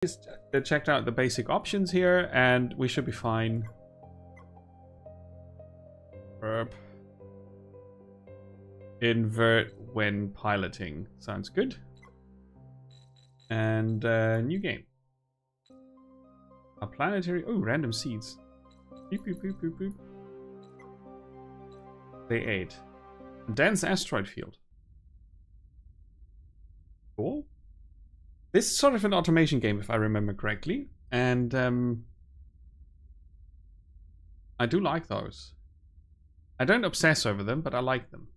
just checked out the basic options here, and we should be fine. Verb. Invert when piloting. Sounds good. And new game. A planetary... Oh, random seeds. Beep, beep, beep, beep, beep. Day 8. Dense asteroid field. Cool. This is sort of an automation game, if I remember correctly. And I do like those. I don't obsess over them, but I like them.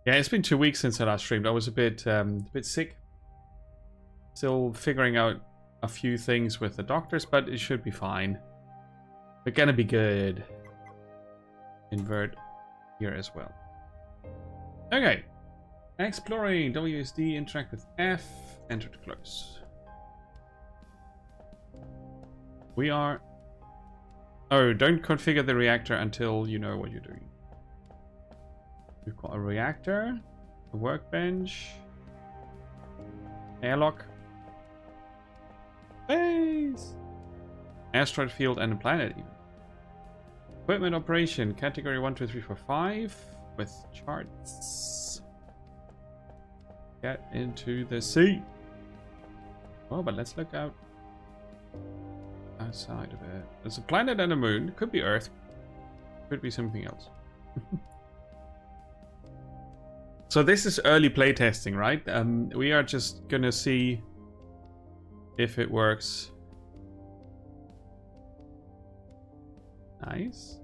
Yeah, it's been 2 weeks since I last streamed. I was a bit sick. Still figuring out a few things with the doctors, but it should be fine. We're gonna be good. Invert here as well. Okay. Exploring. WSD, interact with F, enter to close. We are... Oh, don't configure the reactor until you know what you're doing. We've got a reactor, a workbench, airlock, space, asteroid field, and a planet even. Equipment operation, category 1, 2, 3, 4, 5, with charts. Get into the sea. Oh, but let's look out outside of it. There's a planet and a moon. Could be Earth. Could be something else. So this is early playtesting, right? We are just gonna see if it works. Nice.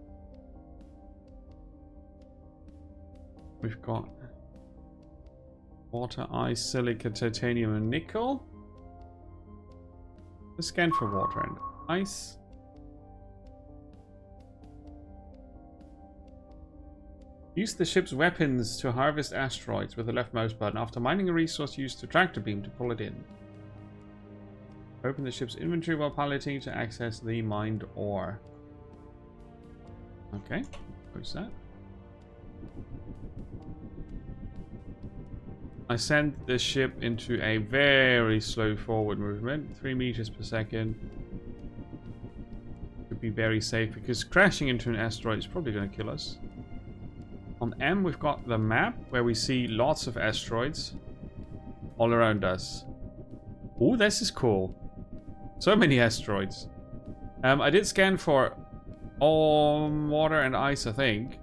We've got water, ice, silica, titanium, and nickel. Let's scan for water and ice. Use the ship's weapons to harvest asteroids with the left mouse button. After mining a resource, use the tractor beam to pull it in. Open the ship's inventory while piloting to access the mined ore. Okay, what's that? I sent the ship into a very slow forward movement, 3 meters per second. Could be very safe because crashing into an asteroid is probably going to kill us. On M, we've got the map where we see lots of asteroids all around us. Oh, this is cool. So many asteroids. I did scan for water and ice, I think.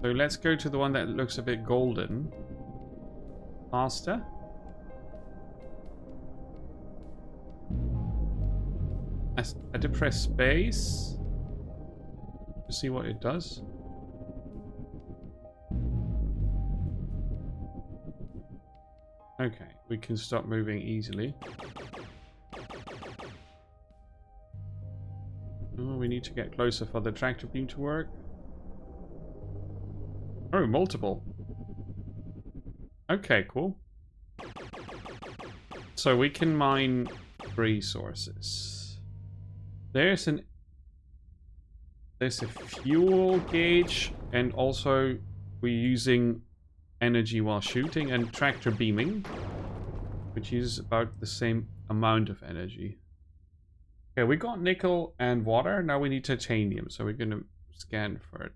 So let's go to the one that looks a bit golden. Faster. I did press space to see what it does. Okay, we can stop moving easily. Oh, we need to get closer for the tractor beam to work. Oh, multiple. Okay, cool. So we can mine resources. There's a fuel gauge, and also we're using energy while shooting, and tractor beaming, which uses about the same amount of energy. Okay, we got nickel and water. Now we need titanium, so we're gonna scan for it.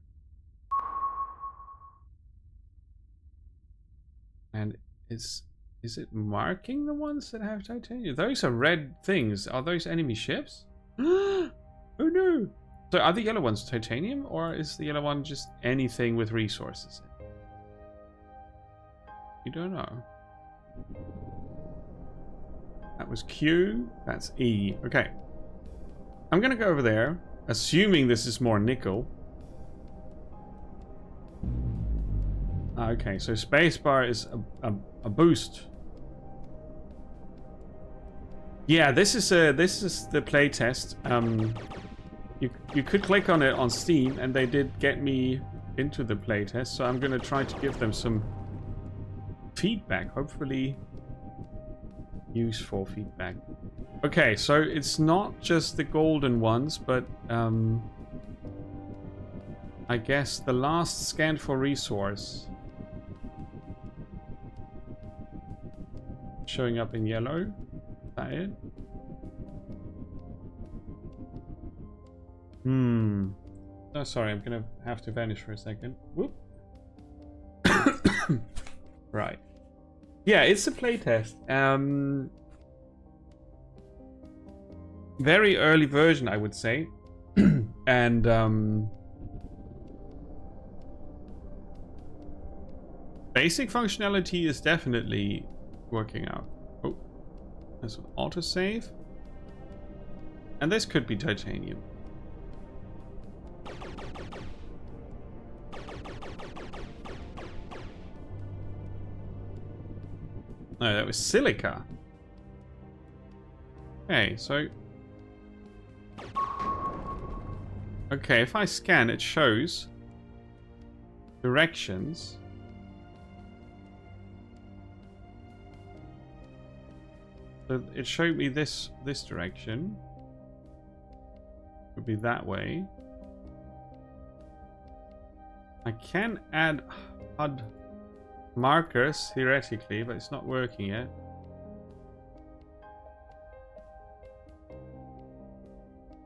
And is it marking the ones that have titanium? Those are red things. Are those enemy ships? Oh no! So are the yellow ones titanium, or is the yellow one just anything with resources? You don't know. That was Q. That's E. Okay. I'm gonna go over there, assuming this is more nickel. Okay, so spacebar is a boost. Yeah, this is the playtest. You could click on it on Steam, and they did get me into the playtest. So I'm gonna try to give them some feedback, hopefully useful feedback. Okay, so it's not just the golden ones, but I guess the last scan for resource showing up in yellow. Is that it? Oh, sorry, I'm gonna have to vanish for a second. Whoop. Right. Yeah, it's a playtest. Very early version, I would say. And basic functionality is definitely working out. Oh, there's an autosave. And this could be titanium. No, that was silica. Okay, so... Okay, if I scan, it shows directions. So it showed me this direction. Would be that way. I can add HUD markers theoretically, but it's not working yet.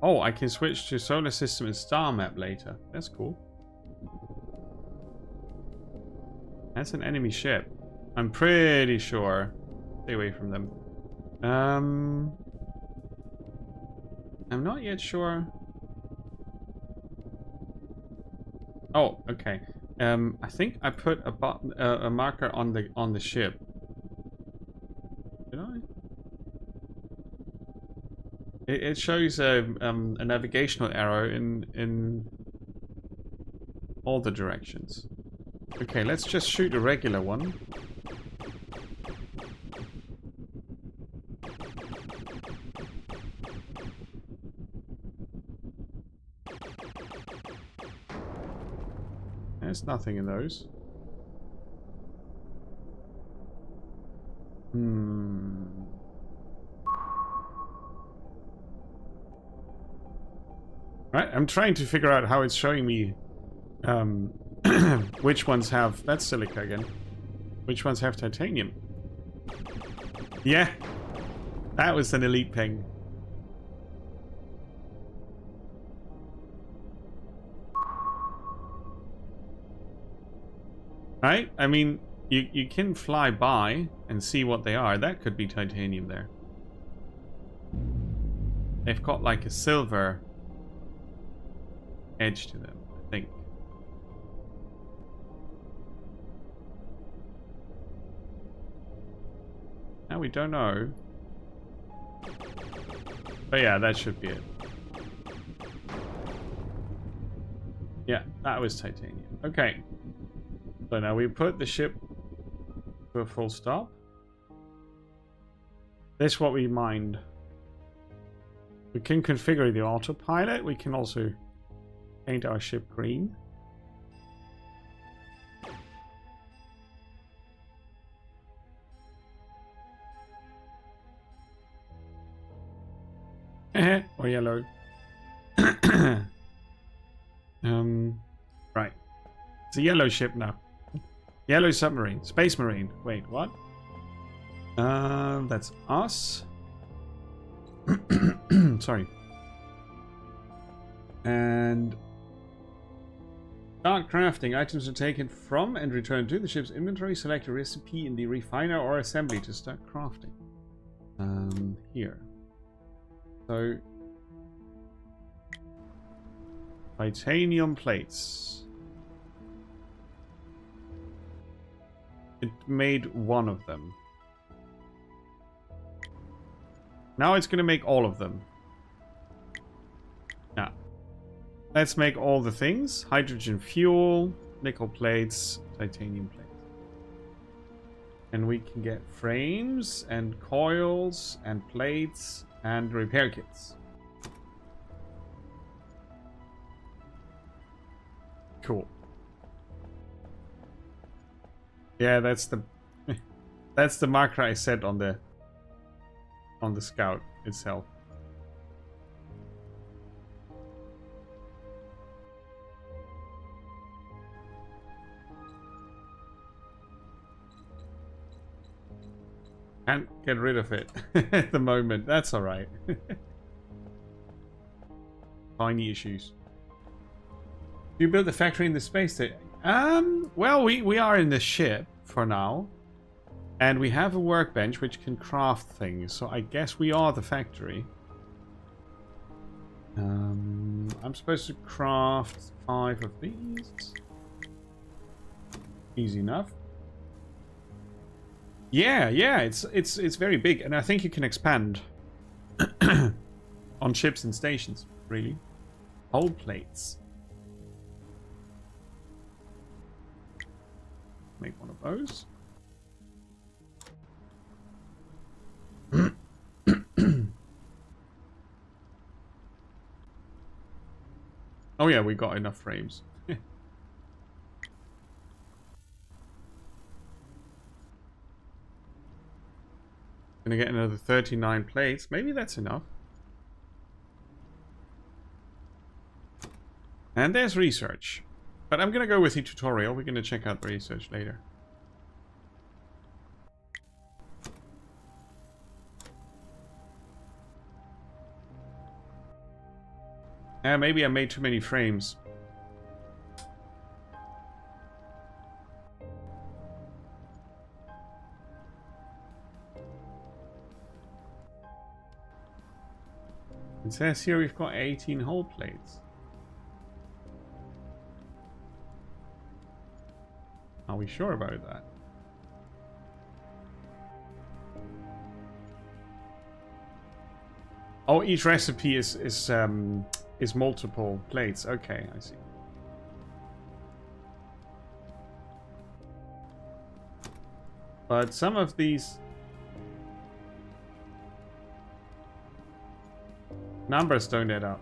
Oh, I can switch to solar system and star map later. That's cool. That's an enemy ship. I'm pretty sure. Stay away from them. I'm not yet sure. Oh, okay. I think I put a button, a marker on the ship. Did I? It shows a navigational arrow in all the directions. Okay, let's just shoot a regular one. There's nothing in those. Right, I'm trying to figure out how it's showing me which ones have... That's silica again. Which ones have titanium? Yeah, that was an elite ping. Right? I mean, you can fly by and see what they are. That could be titanium there. They've got like a silver edge to them, I think. Now we don't know. But yeah, that should be it. Yeah, that was titanium. Okay. So now we put the ship to a full stop. This is what we mined. We can configure the autopilot. We can also paint our ship green. Or yellow. Right. It's a yellow ship now. Yellow submarine. Space Marine. Wait, what? That's us. Sorry. And start crafting. Items are taken from and returned to the ship's inventory. Select a recipe in the refiner or assembly to start crafting. Here. So titanium plates. It made one of them. Now it's going to make all of them. Now, let's make all the things. Hydrogen fuel, nickel plates, titanium plates. And we can get frames and coils and plates and repair kits. Cool. Yeah, that's the marker I set on the scout itself. Can't get rid of it at the moment. That's alright. Tiny issues. Do you build the factory in the space station? Well, we are in the ship for now. And we have a workbench which can craft things. So I guess we are the factory. I'm supposed to craft 5 of these. Easy enough. Yeah, it's very big, and I think you can expand on ships and stations, really. Hull plates. Make one of those. Oh yeah, we got enough frames. Gonna get another 39 plates. Maybe that's enough. And there's research. But I'm gonna go with the tutorial. We're gonna check out the research later. Maybe I made too many frames. It says here we've got 18 hull plates. Are we sure about that? Oh, each recipe is multiple plates. Okay, I see. But some of these numbers don't add up.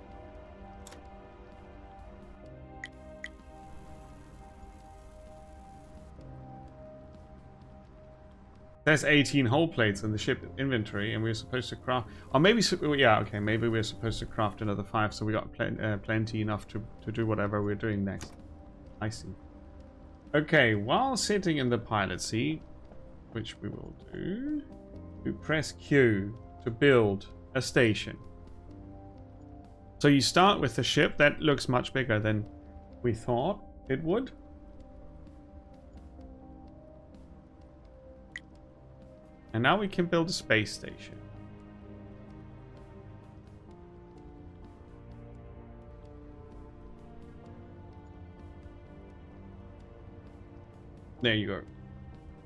There's 18 hull plates in the ship inventory, and we're supposed to craft... Or maybe... Yeah, okay, maybe we're supposed to craft another 5, so we got plenty enough to do whatever we're doing next. I see. Okay, while sitting in the pilot seat, which we will do, we press Q to build a station. So you start with the ship. That looks much bigger than we thought it would. And now we can build a space station. There you go.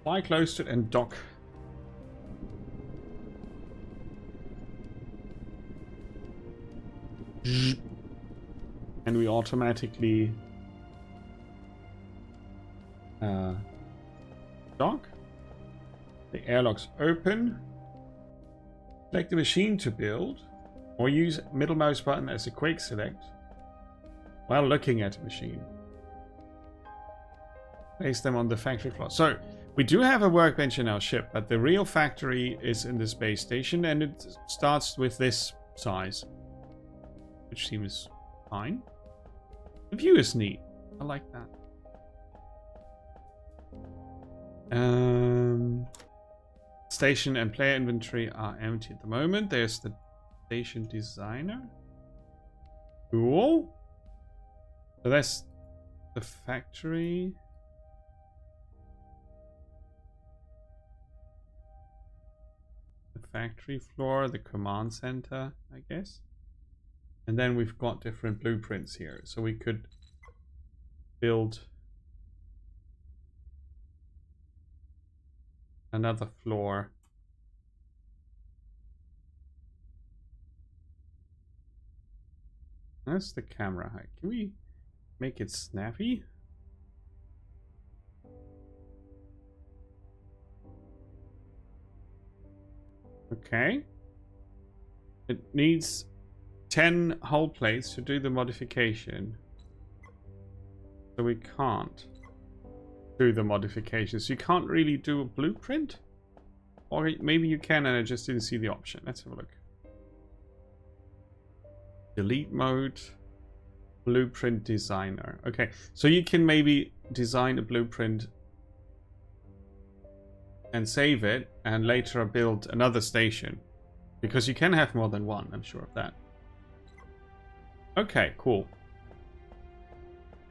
Fly close to it and dock. And we automatically dock. The airlock's open. Select the machine to build, or use middle mouse button as a quick select while looking at a machine. Place them on the factory floor. So we do have a workbench in our ship, but the real factory is in the space station, and it starts with this size, which seems fine. The view is neat. I like that. Station and player inventory are empty at the moment. There's the station designer. Cool. So that's the factory. The factory floor, the command center, I guess. And then we've got different blueprints here. So we could build another floor. That's the camera height. Can we make it snappy? Okay. It needs 10 hull plates to do the modification. So we can't do the modifications. You can't really do a blueprint? Or maybe you can and I just didn't see the option. Let's have a look. Delete mode. Blueprint designer. Okay, so you can maybe design a blueprint and save it and later build another station. Because you can have more than one, I'm sure of that. Okay, cool.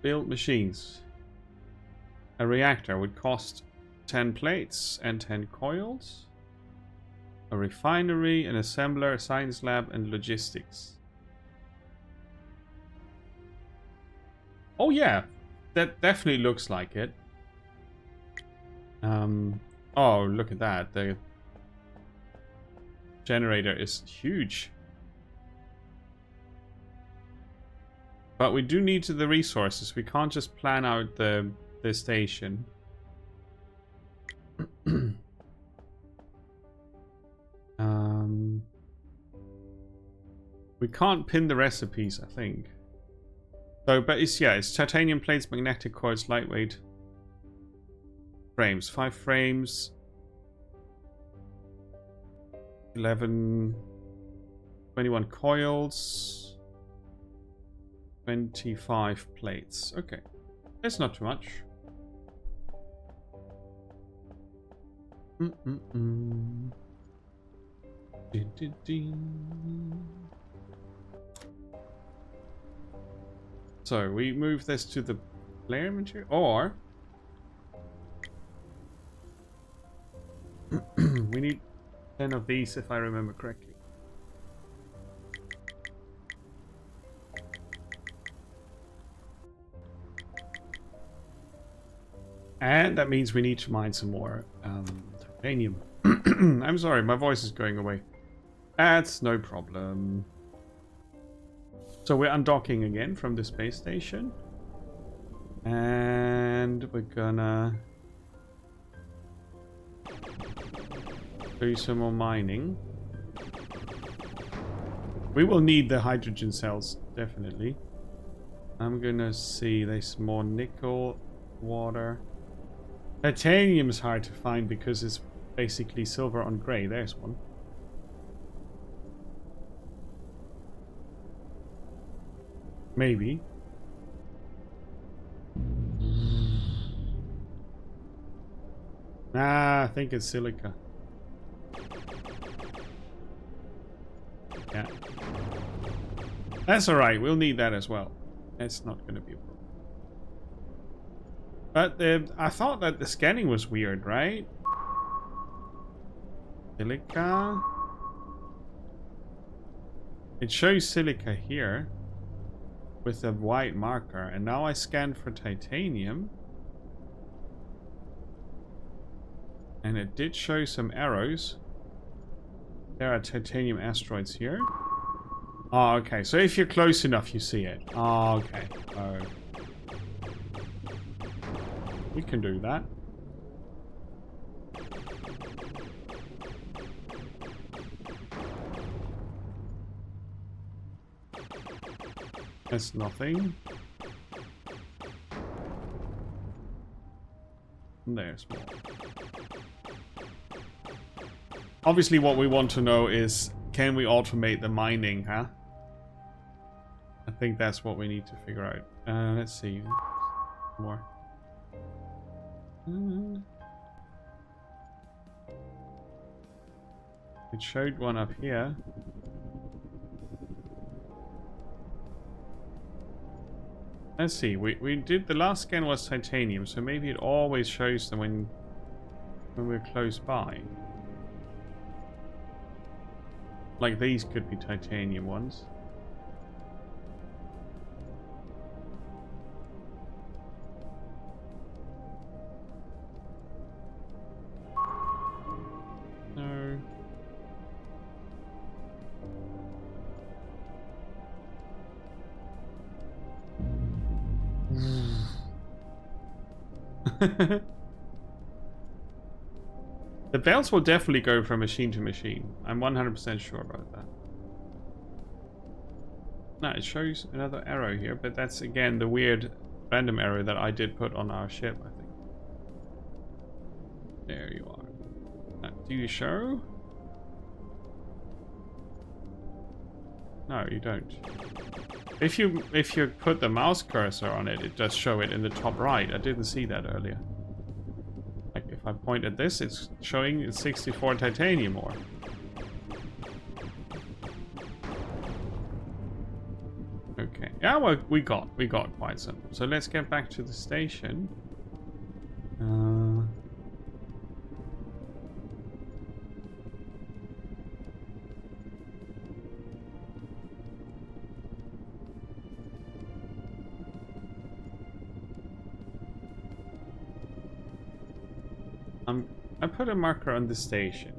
Build machines. A reactor would cost 10 plates and 10 coils. A refinery, an assembler, a science lab, and logistics. Oh yeah, that definitely looks like it. Oh, look at that. The generator is huge. But we do need the resources. We can't just plan out the station. We can't pin the recipes, I think. So, but it's titanium plates, magnetic coils, lightweight frames. 5 frames. 11, 21 coils. 25 plates. Okay. That's not too much. So we move this to the player material, or we need 10 of these if I remember correctly. And that means we need to mine some more titanium. I'm sorry, my voice is going away. That's no problem. So we're undocking again from the space station. And we're gonna do some more mining. We will need the hydrogen cells, definitely. I'm gonna see, there's more nickel, water. Titanium's hard to find because it's basically silver on grey. There's one. Maybe. Ah, I think it's silica. Yeah. That's alright, we'll need that as well. That's not going to be a problem. But I thought that the scanning was weird, right? Silica. It shows silica here with a white marker, and now I scanned for titanium. And it did show some arrows. There are titanium asteroids here. Oh, okay. So if you're close enough, you see it. Oh, okay. Oh. We can do that. That's nothing. There's more. Obviously, what we want to know is, can we automate the mining, huh? I think that's what we need to figure out. Let's see. More. It showed one up here. Let's see. We did, the last scan was titanium, so maybe it always shows them when we're close by. Like these could be titanium ones. No. The belts will definitely go from machine to machine. I'm 100% sure about that. No, it shows another arrow here, but that's again the weird random arrow that I did put on our ship, I think. There you are. Do you show? No, you don't. If you put the mouse cursor on it, it does show it in the top right. I didn't see that earlier. Like if I point at this, it's showing it's 64 titanium ore. Okay. Yeah, well, we got quite some. So let's get back to the station. I put a marker on the station.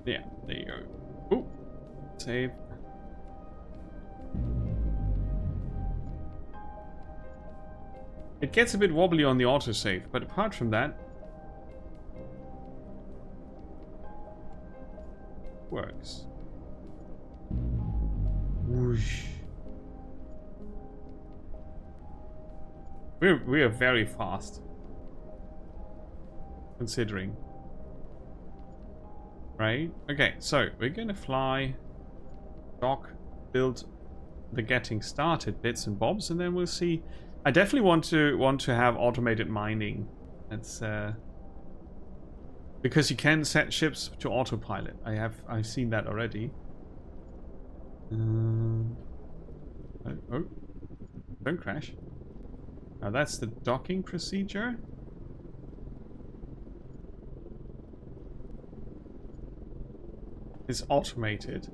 Yeah, there you go. Ooh, save. It gets a bit wobbly on the autosave, but apart from that, works. Whoosh. We are very fast, considering. Right? Okay, so we're gonna fly, dock, build the getting started bits and bobs, and then we'll see. I definitely want to have automated mining. That's because you can set ships to autopilot. I've seen that already. Oh, don't crash. Now that's the docking procedure. It's automated,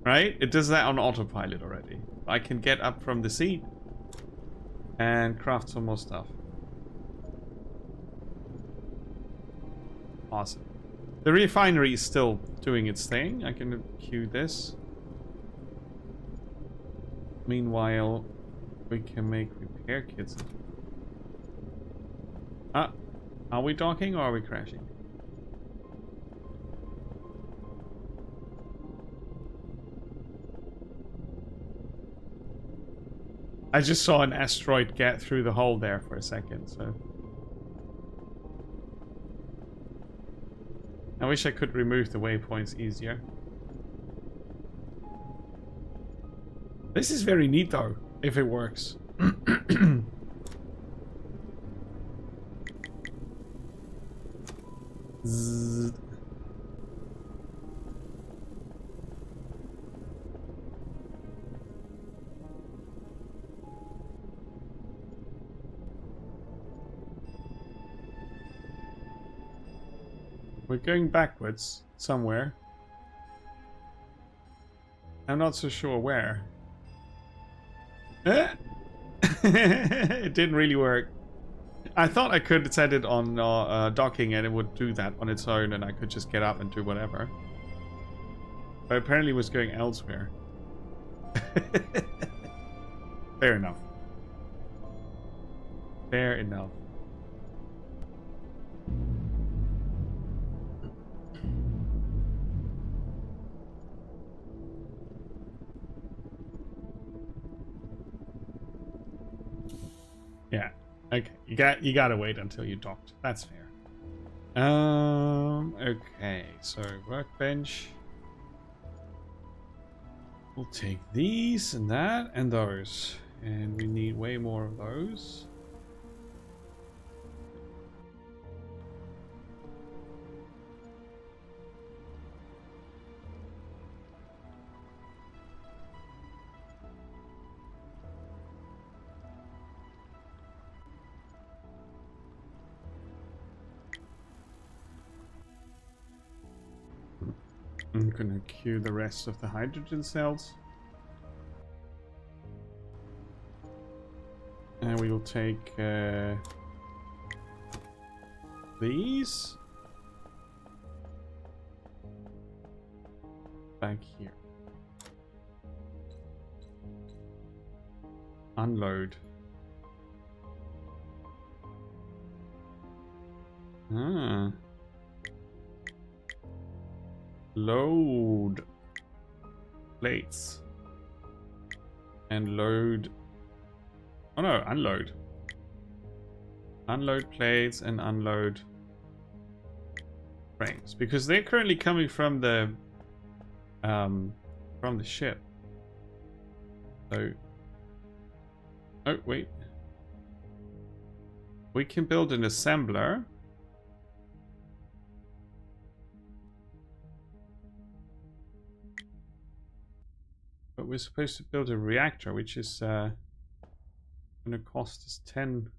right? It does that on autopilot already. I can get up from the seat and craft some more stuff. Awesome. The refinery is still doing its thing. I can queue this. Meanwhile, we can make repair kits. Ah, are we docking or are we crashing? I just saw an asteroid get through the hole there for a second, so... I wish I could remove the waypoints easier. This is very neat though, if it works. Zzz. We're going backwards somewhere. I'm not so sure where. It didn't really work. I thought I could set it on docking and it would do that on its own and I could just get up and do whatever. But apparently it was going elsewhere. Fair enough. Fair enough. Yeah. Okay. You gotta wait until you docked. That's fair. Okay, so workbench. We'll take these and that and those. And we need way more of those. I'm gonna queue the rest of the hydrogen cells. And we will take these back here. Unload. Ah. Load plates and load. Oh no, unload. Unload plates and unload frames because they're currently coming from the ship. So, oh wait. We can build an assembler. But we're supposed to build a reactor, which is going to cost us 10.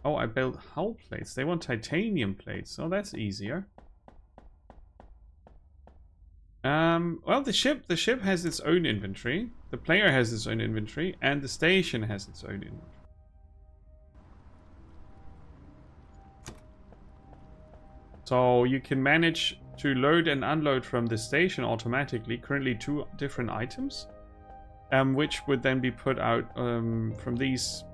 Oh, I built hull plates. They want titanium plates. Oh, that's easier. Well, the ship has its own inventory. The player has its own inventory, and the station has its own inventory. So you can manage to load and unload from the station automatically, currently 2 different items, which would then be put out from these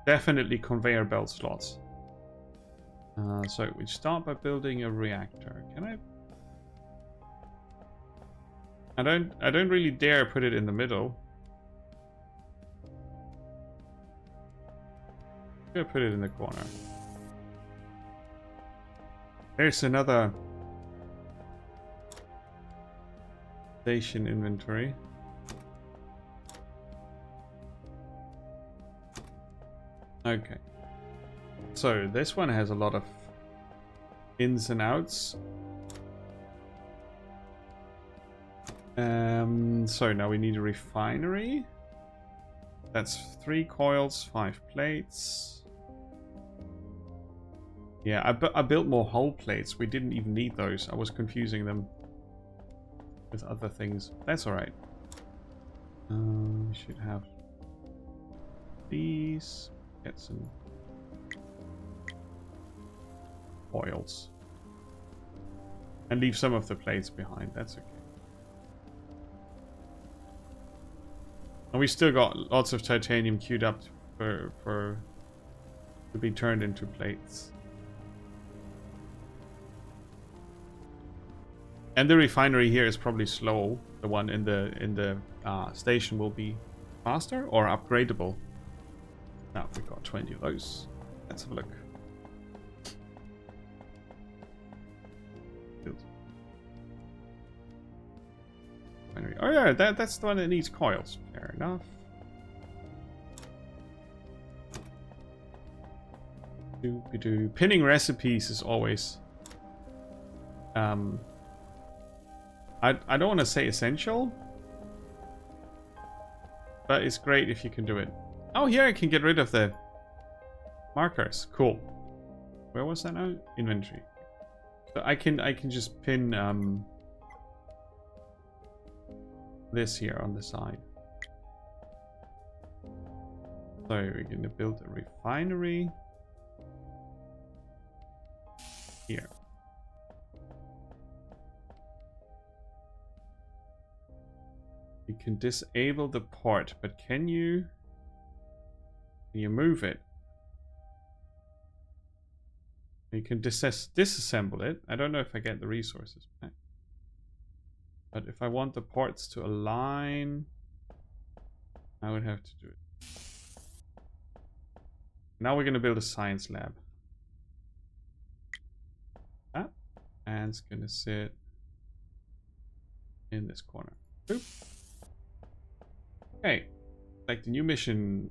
definitely conveyor belt slots. So we start by building a reactor. Can I don't really dare put it in the middle. I'm gonna put it in the corner. There's another station inventory. Okay. So this one has a lot of ins and outs. So now we need a refinery. That's 3 coils, 5 plates. Yeah, I built more hull plates. We didn't even need those. I was confusing them with other things. That's alright. We should have these. Get some coils. And leave some of the plates behind. That's okay. And we still got lots of titanium queued up to be turned into plates. And the refinery here is probably slow. The one in the station will be faster or upgradable. Now we got 20 of those. Let's have a look. Oh yeah, that's the one that needs coils. Fair enough. Doopy-doo. Pinning recipes is always I don't want to say essential, but it's great if you can do it. Oh, here I can get rid of the markers. Cool. Where was that now? Inventory. So I can just pin this here on the side. So we're going to build a refinery here. You can disable the port, but can you move it? You can disassemble it. I don't know if I get the resources back. But if I want the ports to align, I would have to do it. Now we're going to build a science lab. And it's going to sit in this corner. Boop. Okay. Like the new mission.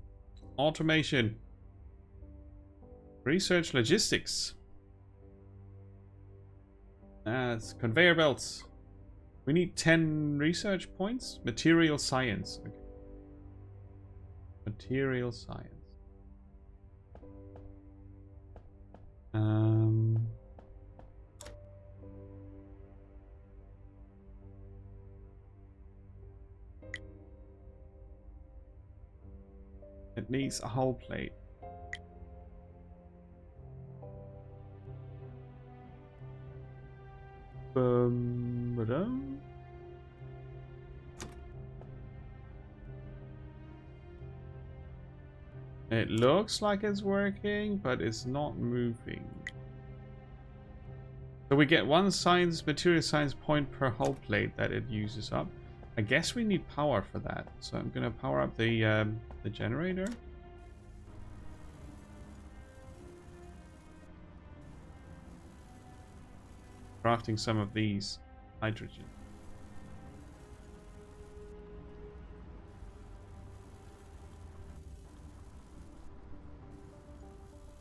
Automation. Research logistics. It's conveyor belts. We need 10 research points. Material science. Okay. Material science. It needs a hull plate. It looks like it's working, but it's not moving. So we get 1 material science point per hull plate that it uses up. I guess we need power for that. So I'm gonna power up the generator. Crafting some of these hydrogen.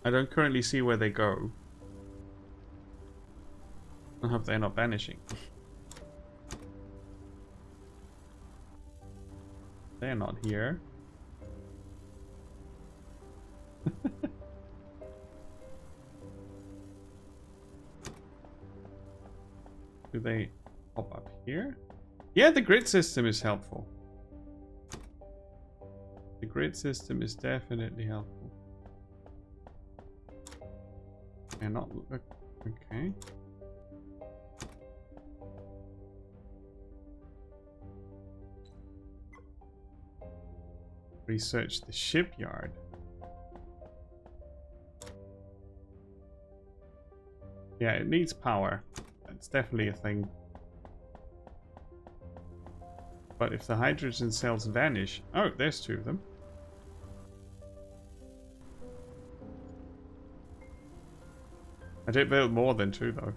I don't currently see where they go. I hope they're not vanishing. They're not here. Do they pop up here? Yeah, the grid system is helpful. The grid system is definitely helpful. And not look. Okay. Research the shipyard. Yeah, it needs power. That's definitely a thing. But if the hydrogen cells vanish... Oh, there's 2 of them. I did build more than 2 though.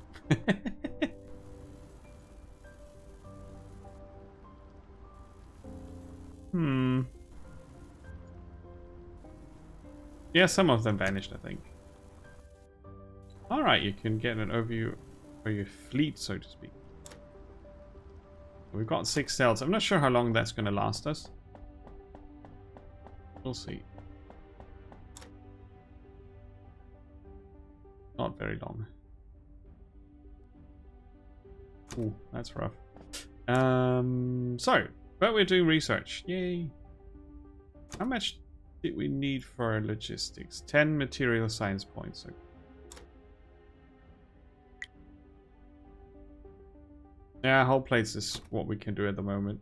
Yeah, some of them vanished, I think. Alright, you can get an overview of your fleet, so to speak. We've got 6 cells. I'm not sure how long that's going to last us. We'll see. Not very long. Ooh, that's rough. But we're doing research. Yay. How much did we need for logistics? 10 material science points. Okay. Yeah, whole plates is what we can do at the moment.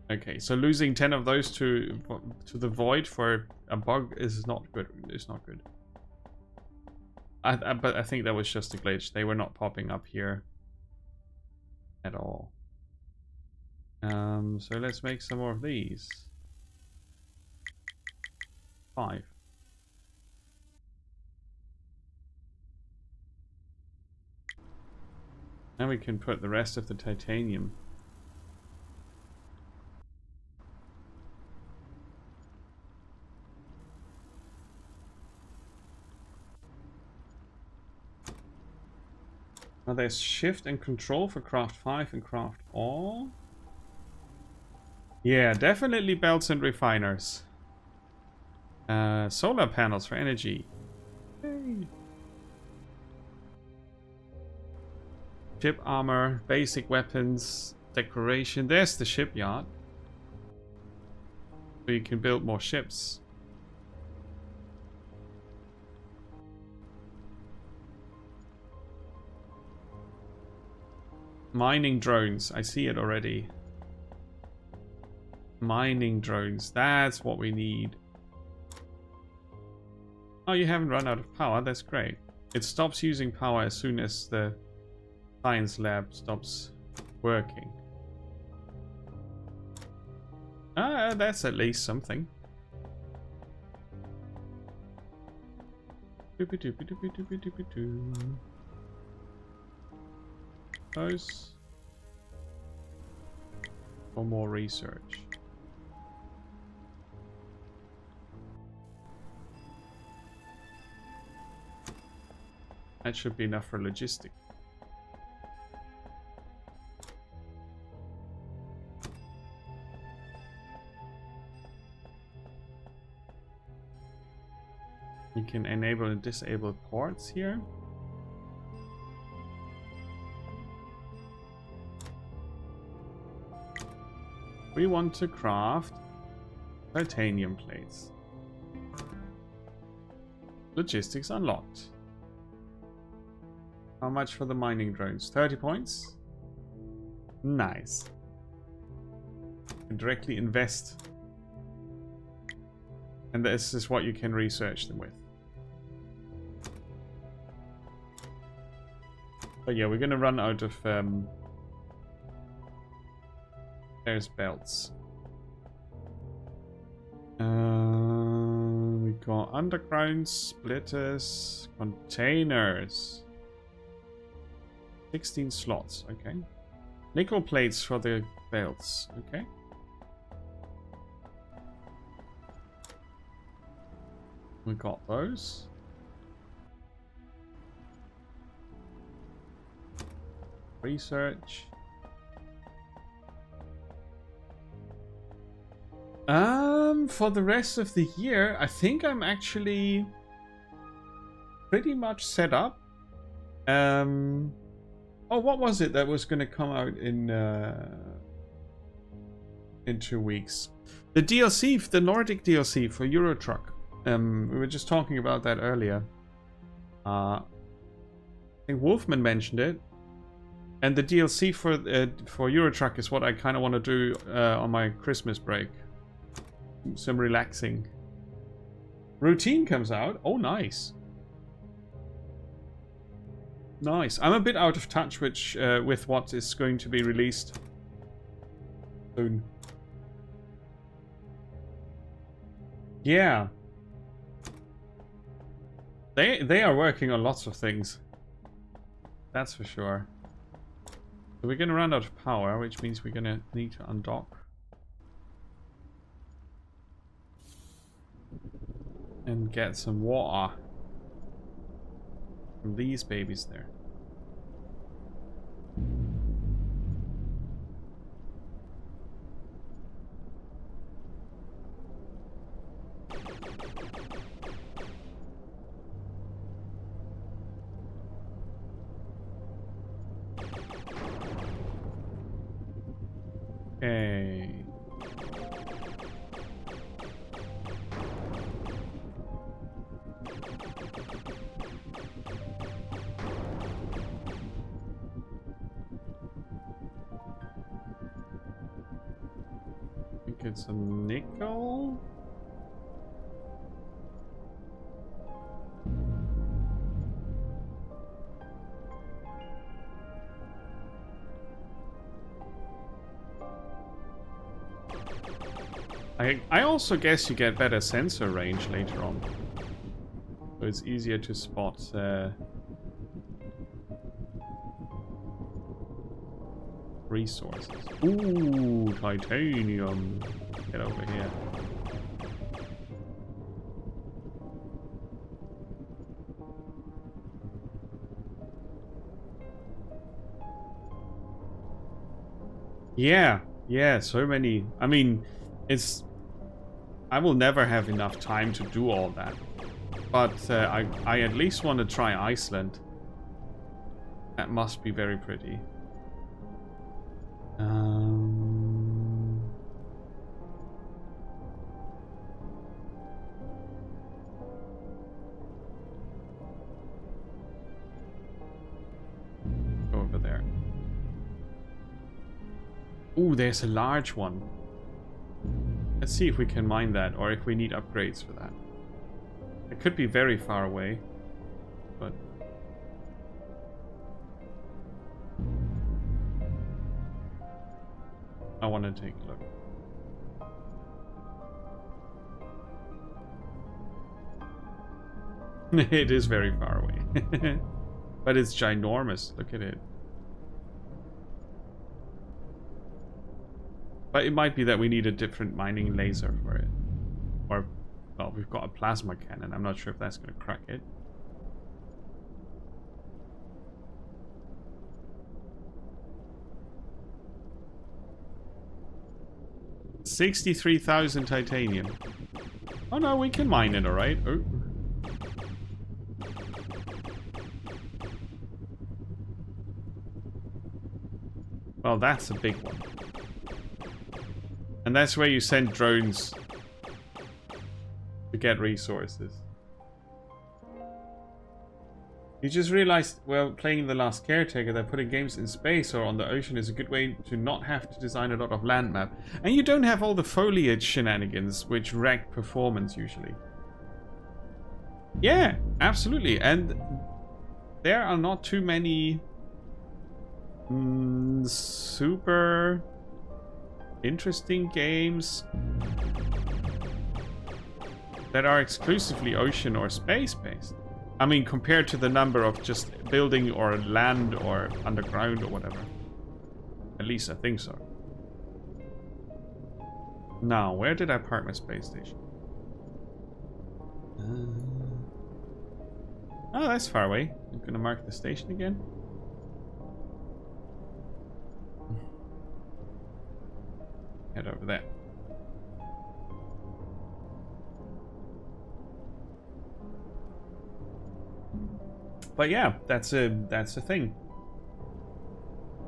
Okay, so losing 10 of those to the void for a bug is not good. It's not good. But I think that was just a glitch. They were not popping up here at all. So let's make some more of these. 5. Now we can put the rest of the titanium. Now there's shift and control for craft 5 and craft all. Yeah, definitely belts and refiners. Solar panels for energy. Yay. Ship armor, basic weapons, decoration. There's the shipyard. So you can build more ships. Mining drones. I see it already. Mining drones. That's what we need. Oh, you haven't run out of power. That's great. It stops using power as soon as the science lab stops working. That's at least something. Those for more research. That should be enough for logistics. You can enable and disable ports here. We want to craft titanium plates. Logistics unlocked. How much for the mining drones? 30 points? Nice. You can directly invest. And this is what you can research them with. But yeah, we're gonna run out of there's belts. We got underground splitters, containers. 16 slots, okay. Nickel plates for the belts, okay. We got those. Research. For the rest of the year, I think I'm actually pretty much set up. Oh, what was it that was going to come out in 2 weeks? The DLC, the Nordic DLC for Euro Truck. We were just talking about that earlier. I think Wolfman mentioned it. And the DLC for Euro Truck is what I kind of want to do on my Christmas break. Some relaxing. Routine comes out. Oh, nice. Nice. I'm a bit out of touch with what is going to be released soon. Yeah. They are working on lots of things. That's for sure. So we're going to run out of power, which means we're going to need to undock. And get some water from these babies there. Okay. Get some nickel. I also guess you get better sensor range later on. So it's easier to spot resources. Ooh, titanium. Get over here. Yeah, so many. I mean, I will never have enough time to do all that. But I at least want to try Iceland. That must be very pretty. Go over there. Ooh, there's a large one. Let's see if we can mine that, or if we need upgrades for that. It could be very far away, but... I want to take a look. It is very far away. But it's ginormous. Look at it. But it might be that we need a different mining laser for it. Or, well, we've got a plasma cannon. I'm not sure if that's going to crack it. $63,000 titanium. Oh no, we can mine it, alright. Oh. Well, that's a big one. And that's where you send drones to get resources. You just realized, well, playing The Last Caretaker, that putting games in space or on the ocean is a good way to not have to design a lot of land map. And you don't have all the foliage shenanigans, which wreck performance usually. Yeah, absolutely. And there are not too many super interesting games that are exclusively ocean or space based. I mean, compared to the number of just building or land or underground or whatever. At least I think so. Now, where did I park my space station? Oh, that's far away. I'm gonna mark the station again. Head over there. But yeah, that's a thing.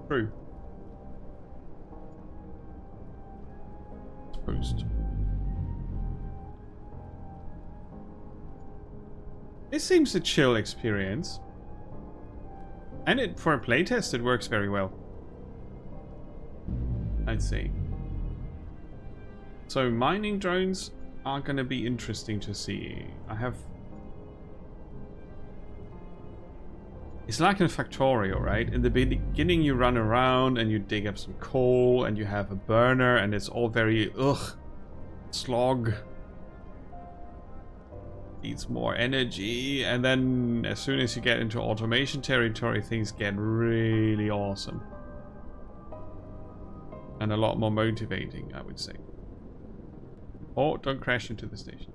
True. Post. This seems a chill experience. And for a playtest, it works very well. I'd say. So mining drones are going to be interesting to see. It's like in Factorio, right? In the beginning you run around and you dig up some coal and you have a burner and it's all very slog. Needs more energy, and then as soon as you get into automation territory, things get really awesome. And a lot more motivating, I would say. Oh, don't crash into the station.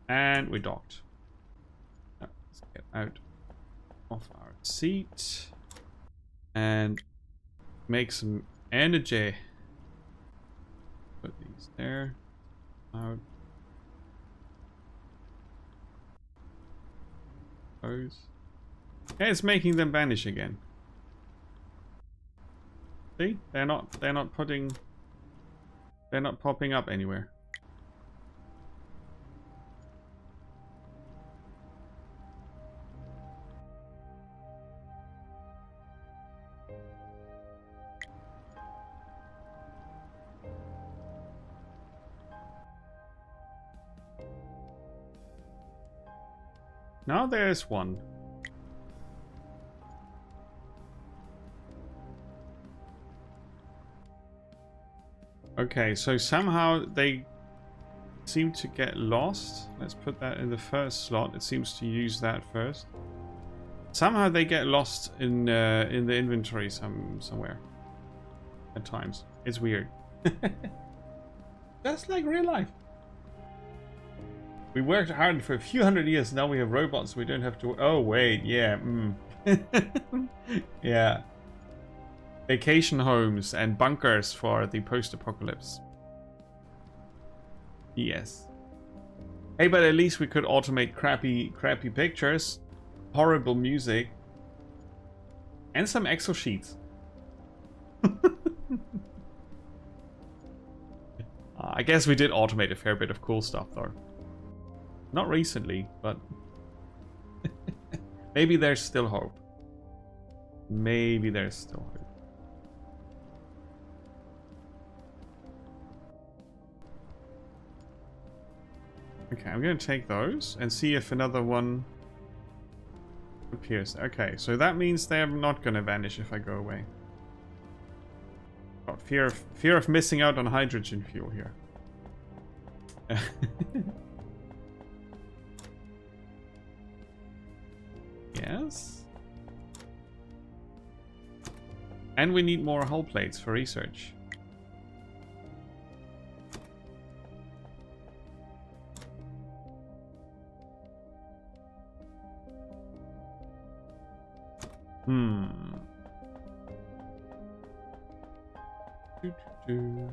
And we docked. Now, let's get out of our seat and make some energy. Put these there. Out. Those. Yeah, it's making them vanish again. See? They're not popping up anywhere. Now there's one. Okay, so somehow they seem to get lost. Let's put that in the first slot. It seems to use that first. Somehow they get lost in the inventory somewhere. At times. It's weird. That's like real life. We worked hard for a few hundred years. Now we have robots. We don't have to. Oh wait, yeah. Yeah. Vacation homes and bunkers for the post-apocalypse. Yes. Hey, but at least we could automate crappy pictures, horrible music, and some Excel sheets. I guess we did automate a fair bit of cool stuff, though. Not recently, but maybe there's still hope. Maybe there's still hope. Okay, I'm going to take those and see if another one appears. Okay, so that means they're not going to vanish if I go away. Oh, fear of missing out on hydrogen fuel here. Yes. And we need more hull plates for research. Do.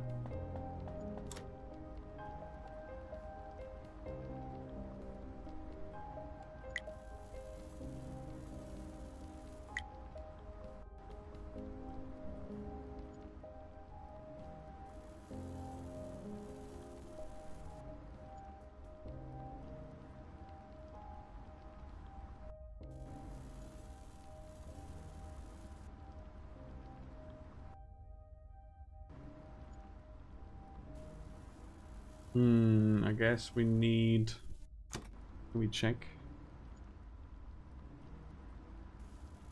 I guess we need... Let me check.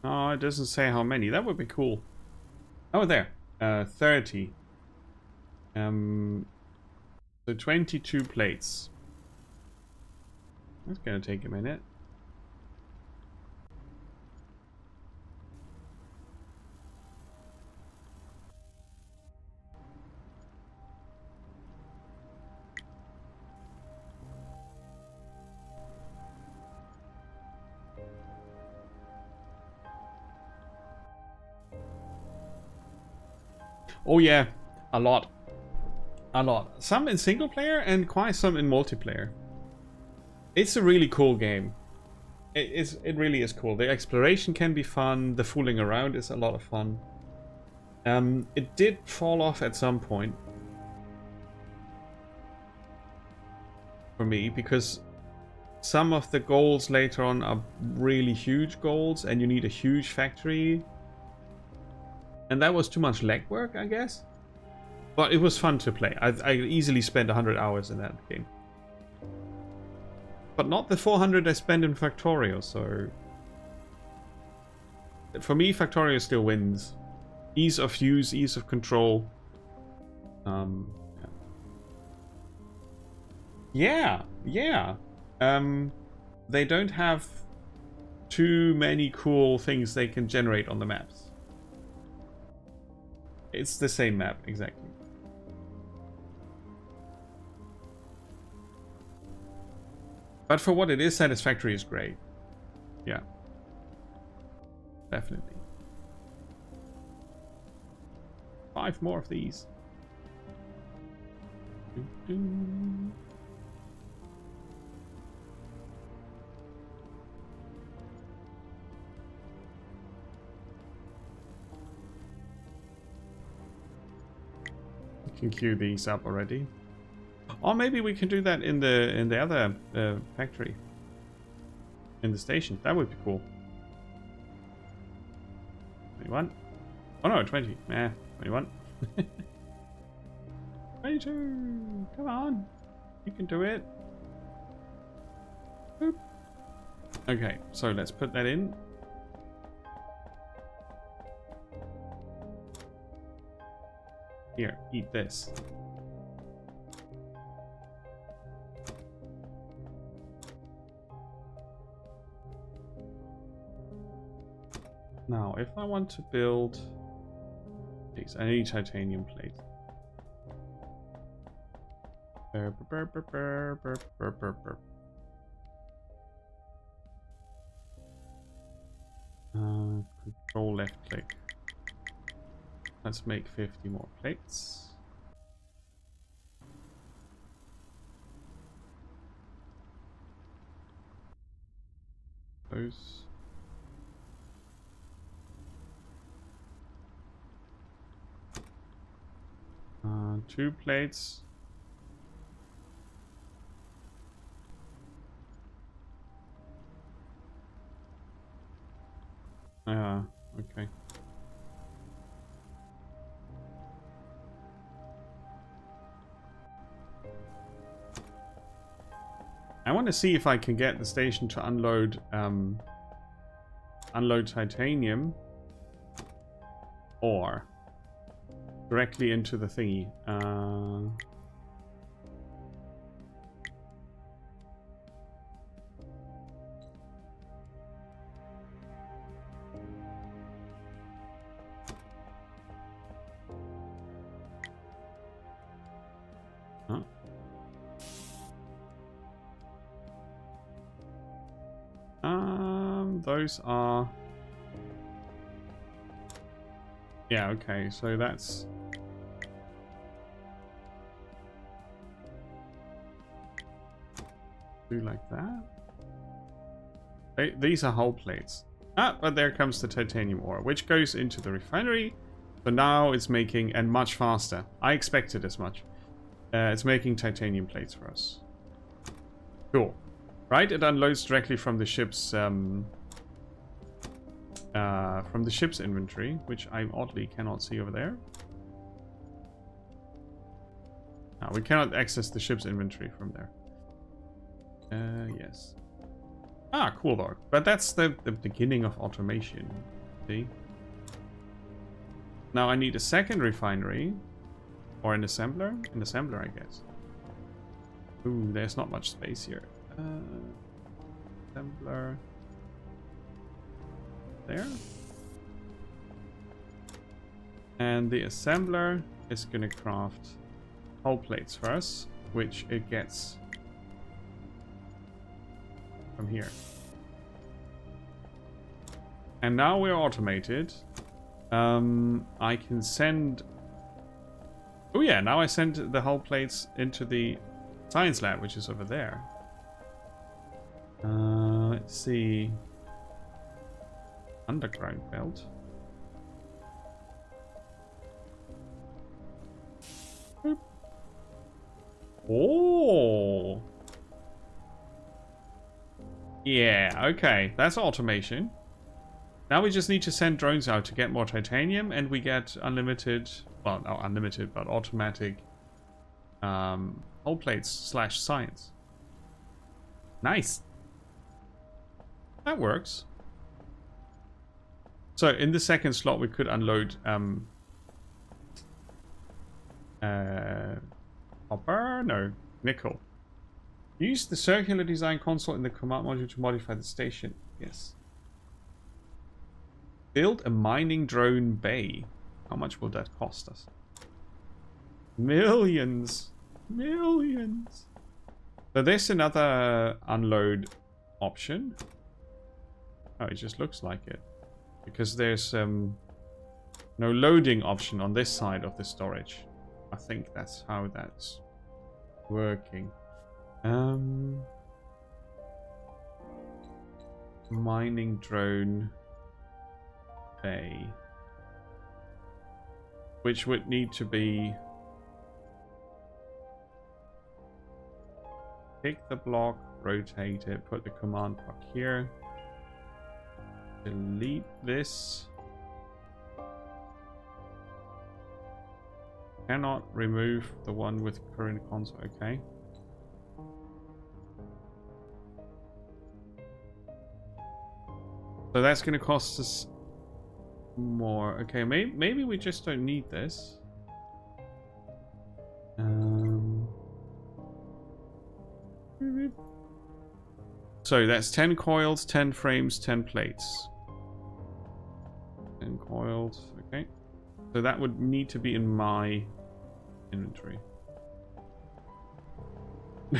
Oh, it doesn't say how many. That would be cool. Oh, there. 30. So 22 plates. That's gonna take a minute. Oh yeah, a lot. A lot. Some in single player and quite some in multiplayer. It's a really cool game. It really is cool. The exploration can be fun. The fooling around is a lot of fun. It did fall off at some point for me because some of the goals later on are really huge goals and you need a huge factory. And that was too much legwork, I guess. But it was fun to play. I easily spent 100 hours in that game. But not the 400 I spent in Factorio, so... For me, Factorio still wins. Ease of use, ease of control. Yeah. They don't have too many cool things they can generate on the maps. It's the same map, exactly. But for what it is, Satisfactory is great. Yeah. Definitely. 5 more of these. We can queue these up already. Or maybe we can do that in the other factory. In the station. That would be cool. 21. Oh no, 20. Nah, 21. 22. Come on. You can do it. Boop. Okay, so let's put that in. Here, eat this. Now, if I want to build these, I need titanium plate. Control left click. Let's make 50 more plates. Those. 2 plates. Okay. I want to see if I can get the station to unload titanium or directly into the thingy. Huh? Those are... Yeah, okay, so that's... Do like that. These are hull plates. But there comes the titanium ore, which goes into the refinery. So now it's making, and much faster. I expected as much. It's making titanium plates for us. Cool. Right, it unloads directly from the ship's inventory, which I oddly cannot see over there. No, we cannot access the ship's inventory from there. Yes. Ah, cool though. But that's the beginning of automation. See? Now I need a second refinery. Or an assembler? An assembler, I guess. Ooh, there's not much space here. Assembler. There. And the assembler is gonna craft hull plates for us, which it gets from here. And now we're automated. I can send yeah, now I sent the hull plates into the science lab, which is over there. Let's see. Underground belt. Boop. Oh. Yeah, okay. That's automation. Now we just need to send drones out to get more titanium, and we get unlimited, well, not unlimited, but automatic hull plates / science. Nice. That works. So in the second slot, we could unload copper? No, nickel. Use the circular design console in the command module to modify the station. Yes. Build a mining drone bay. How much will that cost us? Millions. Millions. So there's another unload option. Oh, it just looks like it. Because there's no loading option on this side of the storage. I think that's how that's working. Mining drone bay. Which would need to be... Pick the block, rotate it, put the command block here. Delete this. Cannot remove the one with current console. Okay. So that's going to cost us more. Okay, maybe we just don't need this. So that's 10 coils, 10 frames, 10 plates. 10 coils, okay. So that would need to be in my inventory.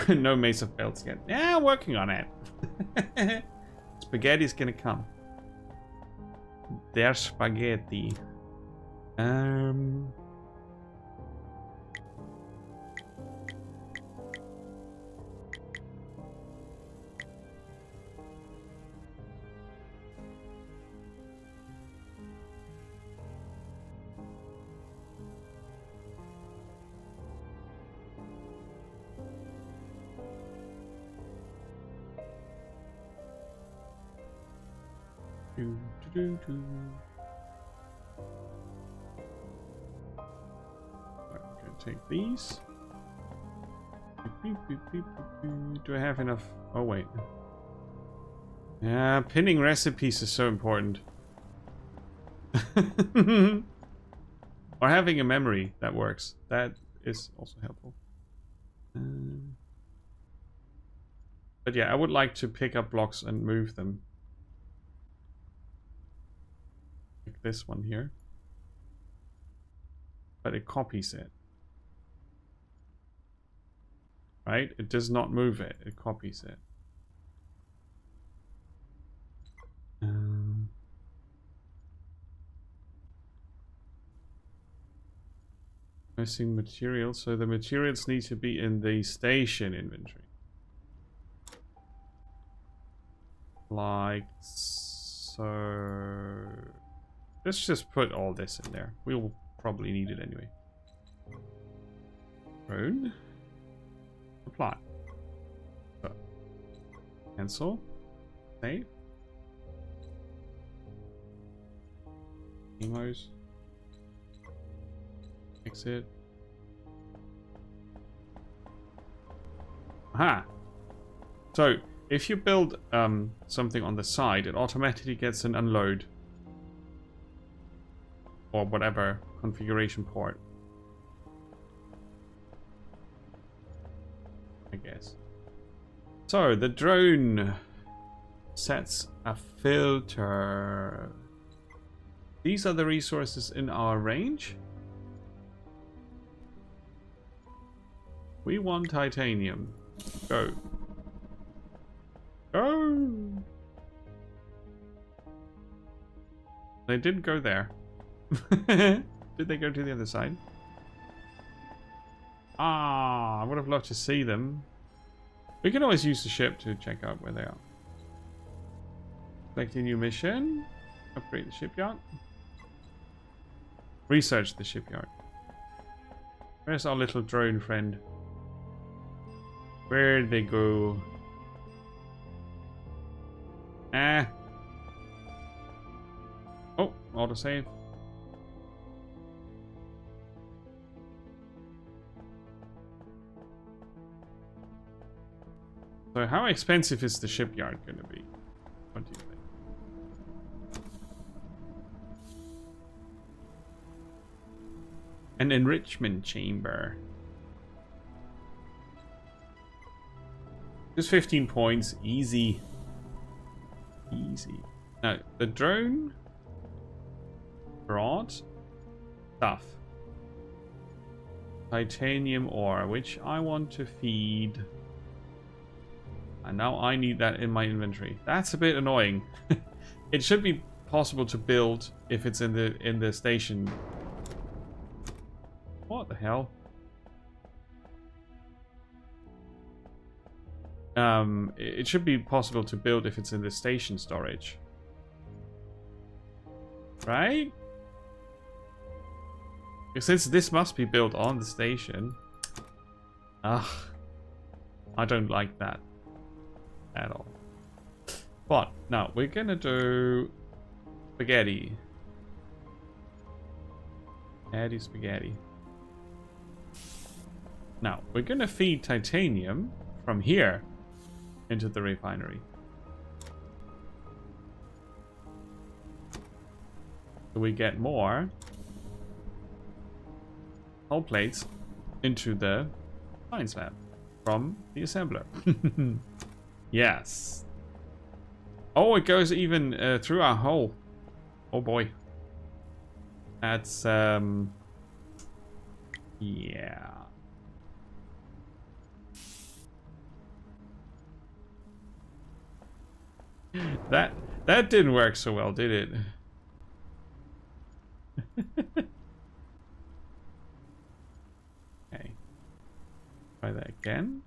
No mace of belts yet. Yeah, working on it. Spaghetti's gonna come. There's spaghetti. I'm gonna take these. Do I have enough? Oh wait. Yeah, pinning recipes is so important. Or having a memory that works. That is also helpful. But yeah, I would like to pick up blocks and move them. Like this one here. But it copies it. Right? It does not move it. It copies it. Missing materials. So the materials need to be in the station inventory. Like so. Let's just put all this in there. We will probably need it anyway. Drone. Apply. So. Cancel. Save. Emos. Exit. Aha. So if you build something on the side, it automatically gets an unload. Or whatever configuration port. I guess. So the drone sets a filter. These are the resources in our range. We want titanium. Go. Go! They didn't go there. Did they go to the other side? Ah, I would have loved to see them. We can always use the ship to check out where they are. Select a new mission. Upgrade the shipyard. Research the shipyard. Where's our little drone friend? Where'd they go? Ah. Oh, autosave. So how expensive is the shipyard going to be? What do you think? An enrichment chamber. Just 15 points. Easy. Easy. Now, the drone brought stuff. Titanium ore, which I want to feed. And now I need that in my inventory. That's a bit annoying. It should be possible to build if it's in the station. What the hell? It should be possible to build if it's in the station storage. Right? Since this must be built on the station. Ugh. I don't like that at all. But now we're gonna do spaghetti. Spaghetti. Now we're gonna feed titanium from here into the refinery. So we get more hull plates into the science lab from the assembler. Yes. Oh, it goes even through our hull. Oh boy. That's yeah. That didn't work so well, did it? Okay. Try that again.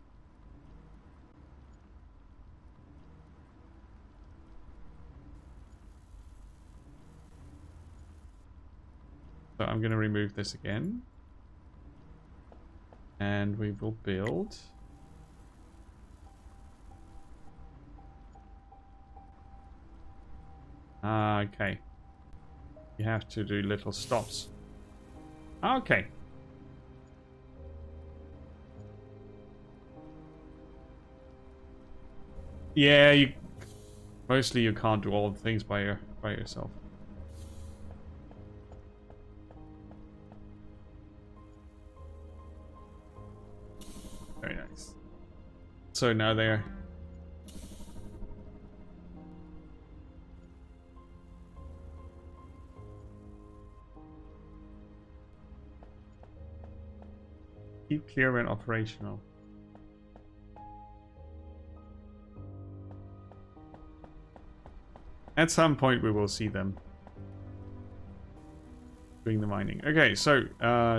So I'm going to remove this again. And we will build. Okay. You have to do little stops. Okay. Yeah, mostly you can't do all the things by yourself. Very nice. So now they're keep clear when operational. At some point we will see them doing the mining. Okay, so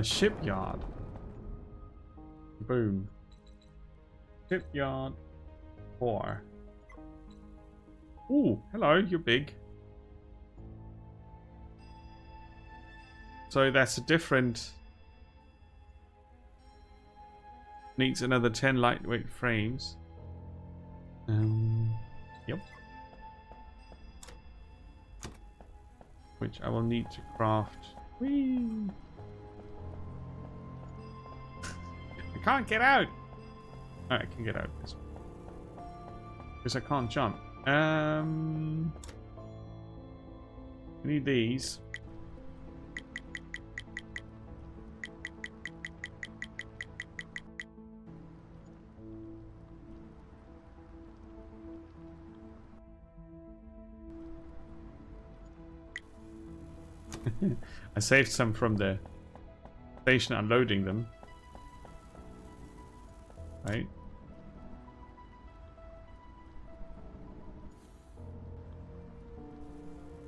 shipyard. Boom. Shipyard 4. Ooh, hello, you're big. So that's a different. Needs another 10 lightweight frames. Yep. Which I will need to craft. Whee! I can't get out! Oh, I can get out this way. Because I can't jump. I need these. I saved some from the station unloading them. Right.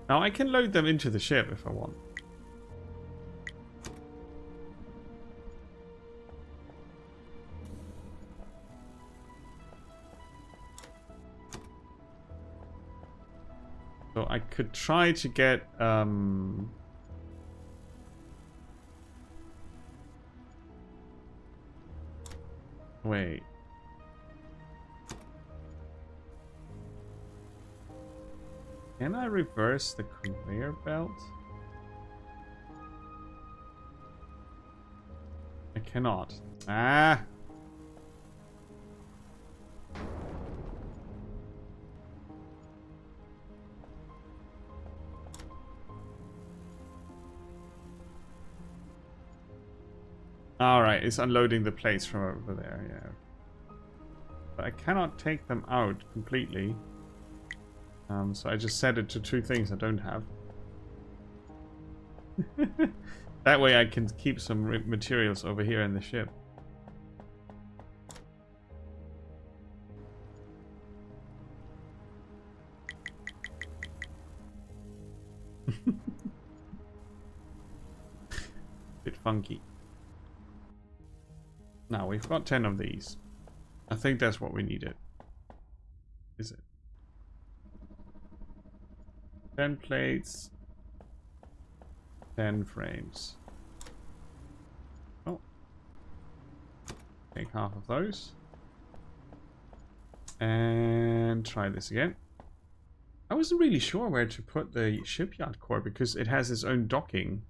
Now I can load them into the ship if I want. So I could try to get wait. Can I reverse the conveyor belt? I cannot. Ah! Alright, it's unloading the plates from over there, yeah. But I cannot take them out completely. So I just set it to 2 things I don't have. That way I can keep some materials over here in the ship. Bit funky. Now we've got 10 of these. I think that's what we needed. Is it? 10 plates. 10 frames. Oh. Take half of those. And try this again. I wasn't really sure where to put the shipyard core because it has its own docking.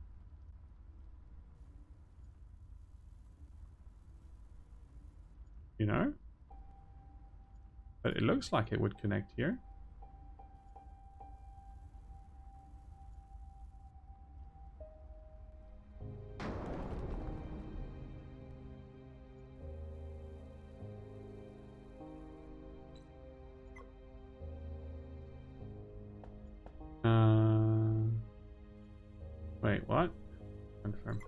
You know? But it looks like it would connect here. Wait, what? Confirm.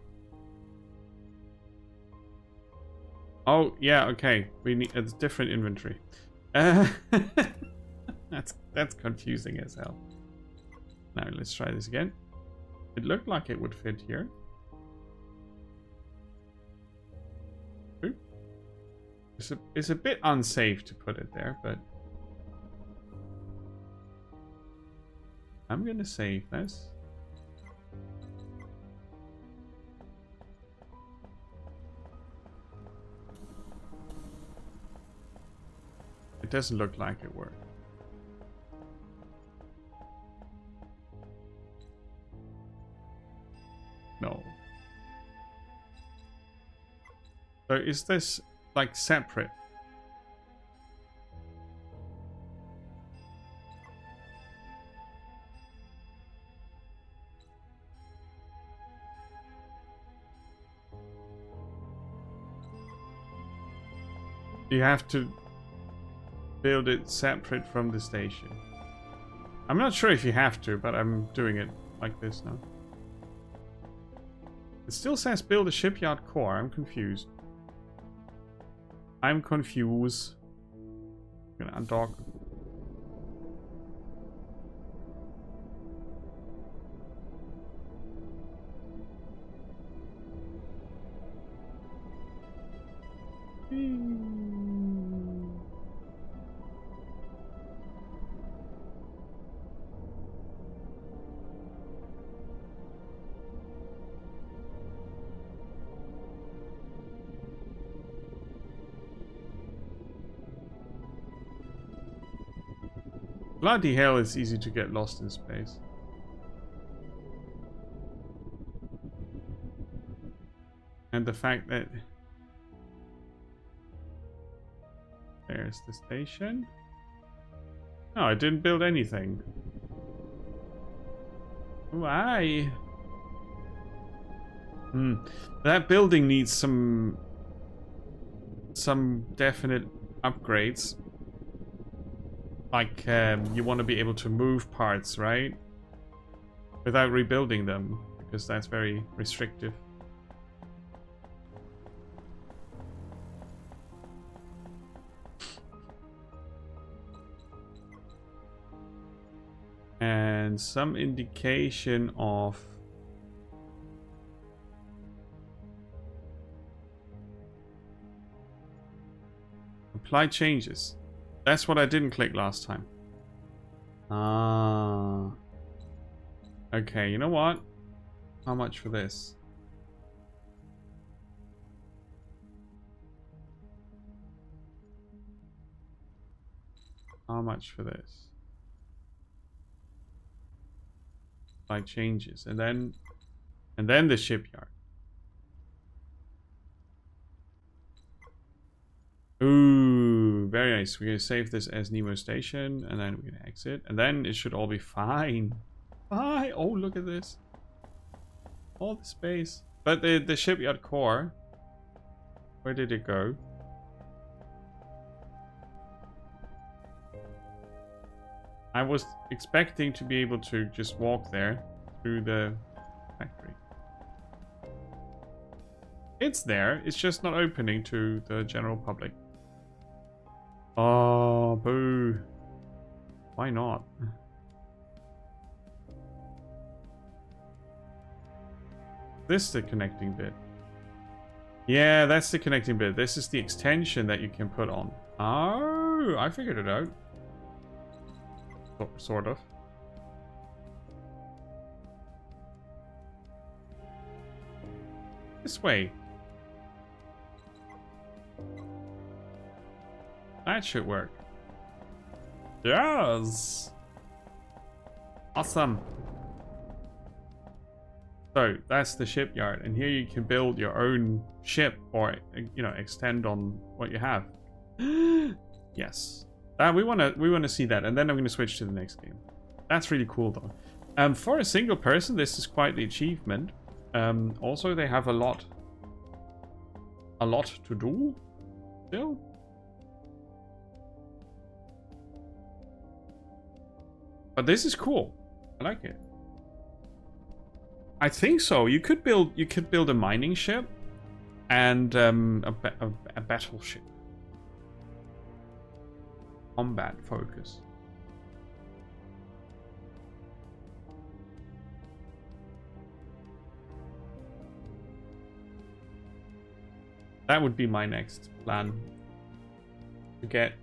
Oh, yeah, okay. We need a different inventory. That's confusing as hell. Now let's try this again. It looked like it would fit here. Ooh. It's a bit unsafe to put it there, but I'm gonna save this. It doesn't look like it worked. No. So is this like separate? You have to build it separate from the station. I'm not sure if you have to, but I'm doing it like this now. It still says build a shipyard core. I'm confused. I'm confused. I'm gonna undock. Bloody hell, it's easy to get lost in space. And the fact that there's the station. No, I didn't build anything. Why? That building needs some definite upgrades. Like, you want to be able to move parts, right? Without rebuilding them, because that's very restrictive. And some indication of apply changes. That's what I didn't click last time. Ah. Okay, you know what? How much for this? How much for this? By changes. And then the shipyard. Ooh, very nice. We're gonna save this as Nemo Station, and then we're gonna exit, and then it should all be fine. Fine. Oh, look at this. All the space. But the shipyard core, where did it go? I was expecting to be able to just walk there through the factory. It's there. It's just not opening to the general public. Oh, boo. Why not? This is the connecting bit. Yeah, that's the connecting bit. This is the extension that you can put on. Oh, I figured it out. Sort of. This way. That should work. Yes! Awesome. So, that's the shipyard. And here you can build your own ship or, you know, extend on what you have. Yes. We wanna see that. And then I'm going to switch to the next game. That's really cool, though. For a single person, this is quite the achievement. Also, they have a lot to do still. But this is cool. I like it. I think so. You could build a mining ship and a battleship. Combat focus. That would be my next plan. To get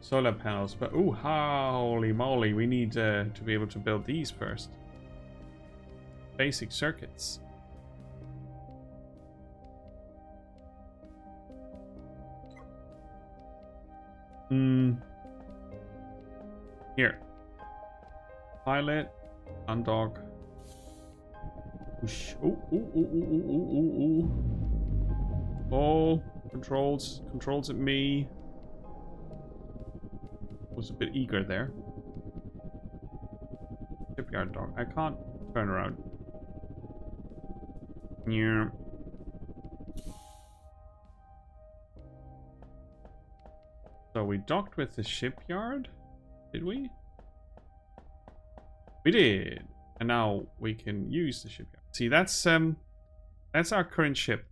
solar panels, but oh, holy moly, we need to be able to build these first. Basic circuits. Here. Pilot. Undock. Oh, oh, oh, oh, oh, oh, oh, oh. Oh, controls. Controls at me. Was a bit eager there. Shipyard dock. I can't turn around. Yeah. So we docked with the shipyard, did we? We did, and now we can use the shipyard. See, that's our current ship.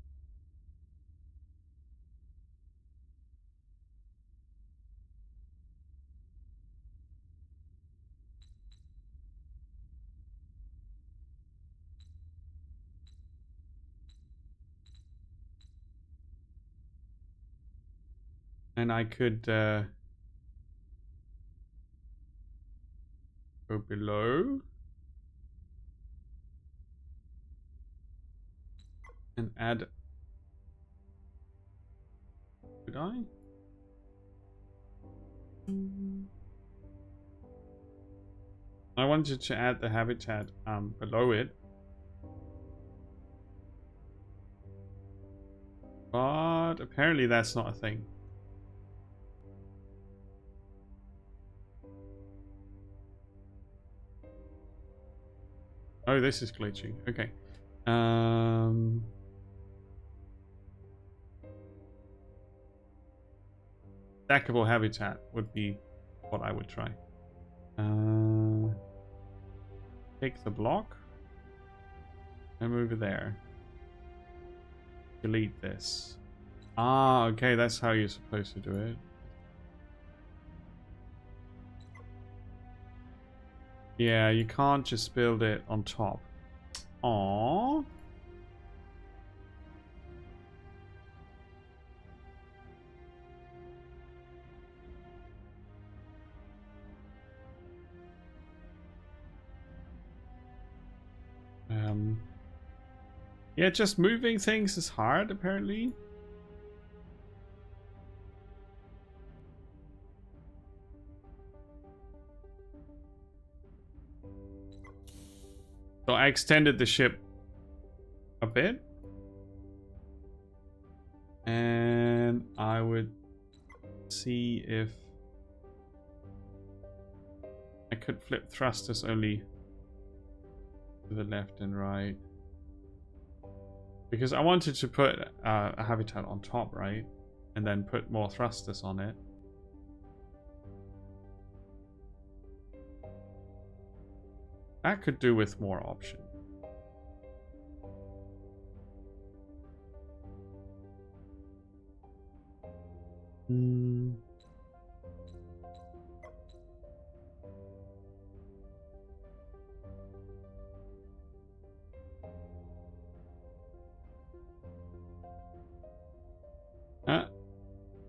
And I could go below and add. Could I? I wanted to add the habitat below it. But apparently that's not a thing. Oh, this is glitching. Okay. Stackable habitat would be what I would try. Take the block and move it there. Delete this. Ah, okay, that's how you're supposed to do it. Yeah, you can't just build it on top. Aww. Yeah, just moving things is hard, apparently. So I extended the ship a bit. And I would see if I could flip thrusters only to the left and right. Because I wanted to put a habitat on top, right? And then put more thrusters on it. That could do with more options.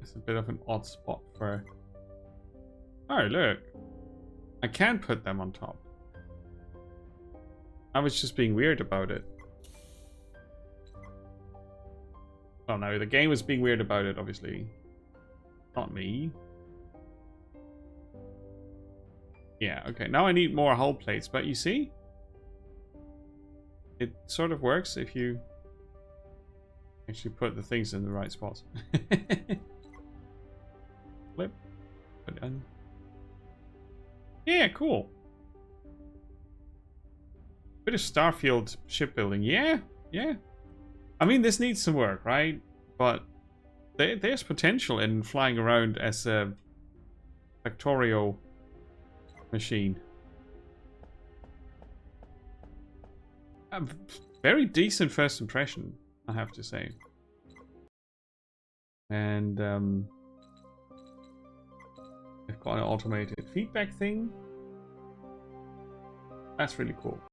It's a bit of an odd spot for... Oh, look. I can put them on top. I was just being weird about it. Oh no, the game was being weird about it, obviously. Not me. Yeah, okay. Now I need more hull plates, but you see? It sort of works if you actually put the things in the right spots. Flip. Put in. Yeah, cool. Bit of Starfield shipbuilding. Yeah, yeah. I mean, this needs some work, right? But there's potential in flying around as a Factorio machine. A very decent first impression, I have to say. And they've got an automated feedback thing. That's really cool.